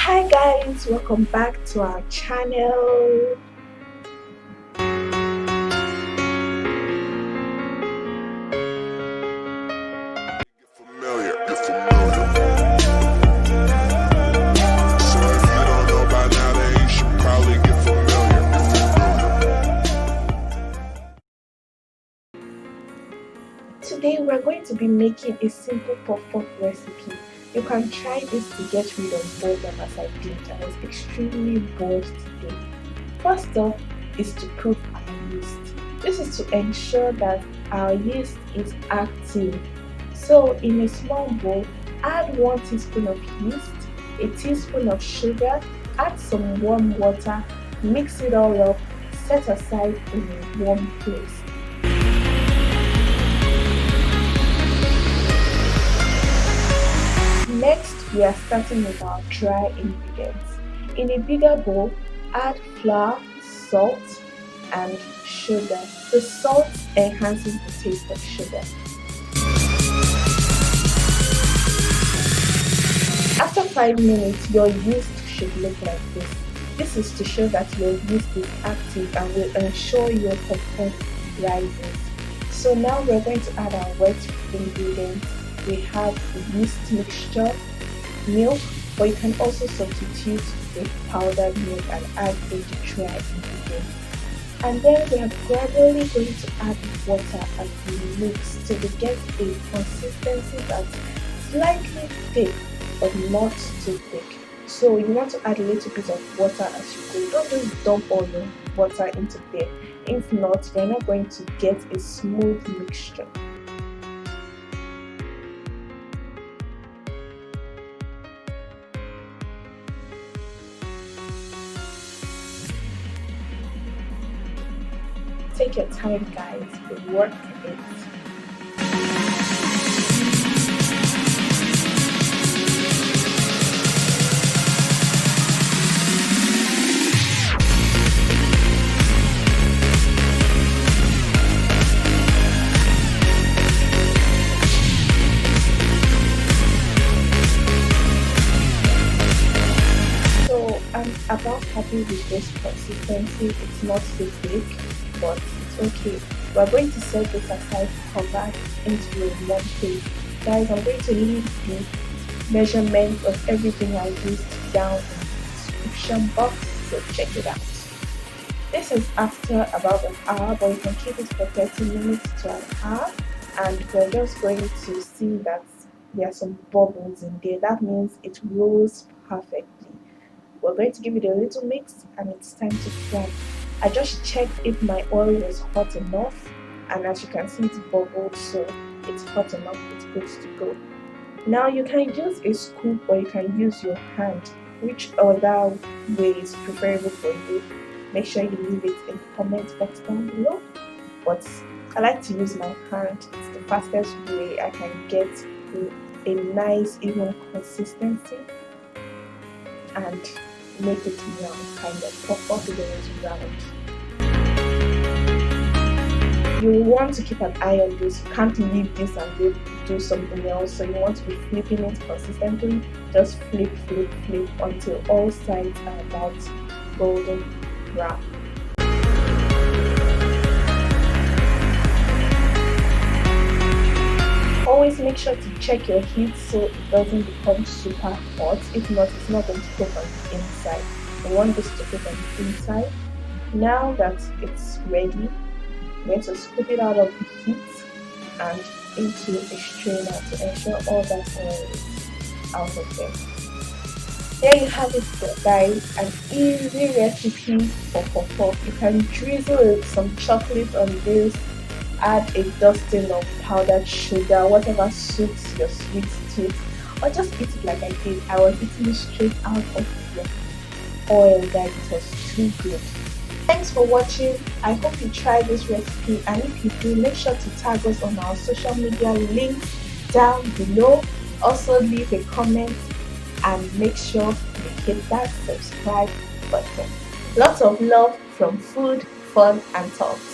Hi guys, welcome back to our channel. Today we're going to be making a simple puff-puff recipe. You can try this to get rid of boredom as I did. I was extremely bored today. First up is to proof our yeast. This is to ensure that our yeast is active. So in a small bowl, add 1 teaspoon of yeast, a teaspoon of sugar, add some warm water, mix it all up, set aside in a warm place. Next, we are starting with our dry ingredients. In a bigger bowl, add flour, salt, and sugar. The salt enhances the taste of sugar. After 5 minutes, your yeast should look like this. This is to show that your yeast is active and will ensure your puff-puff rises. So now we're going to add our wet ingredients. We have yeast mixture, milk, or you can also substitute with powdered milk and add a dry ingredient. And then we are gradually going to add water as we mix till we get a consistency that's slightly thick but not too thick. So you want to add a little bit of water as you go. Don't just dump all your water into there. If not, you're not going to get a smooth mixture. Take your time, guys, work it. So I'm about happy with this consistency. It's not so thick, but it's okay. We're going to set this aside, covered into one place. Guys, I'm going to leave the measurements of everything I used down in the description box, so check it out. This is after about an hour, but you can keep it for 30 minutes to an hour, and we're just going to see that there are some bubbles in there. That means it rolls perfectly. We're going to give it a little mix and it's time to fry. I just checked if my oil was hot enough, and as you can see it's bubbled, so it's hot enough, it's good to go. Now you can use a scoop or you can use your hand. Which other way is preferable for you? Make sure you leave it in the comment box down below. But I like to use my hand. It's the fastest way I can get a nice even consistency and make it round, kind of pop up the way round. You want to keep an eye on this. You can't leave this and go do something else, so you want to be flipping it consistently. Just flip until all sides are about golden brown. Always make sure to check your heat so it doesn't become super hot. If not, it's not going to cook on the inside. You want this to cook on the inside. Now that it's ready, I'm going to scoop it out of the heat and into a strainer to ensure all that oil is out of there. There you have it, guys, an easy recipe for puff-puff. You can drizzle some chocolate on this, add a dusting of powdered sugar, whatever suits your sweet tooth, or just eat it like I did. I was eating it straight out of the oil, guys. It was too good. Thanks for watching. I hope you try this recipe, and if you do, make sure to tag us on our social media links down below. Also leave a comment and make sure you hit that subscribe button. Lots of love from Food, Fun and Talks.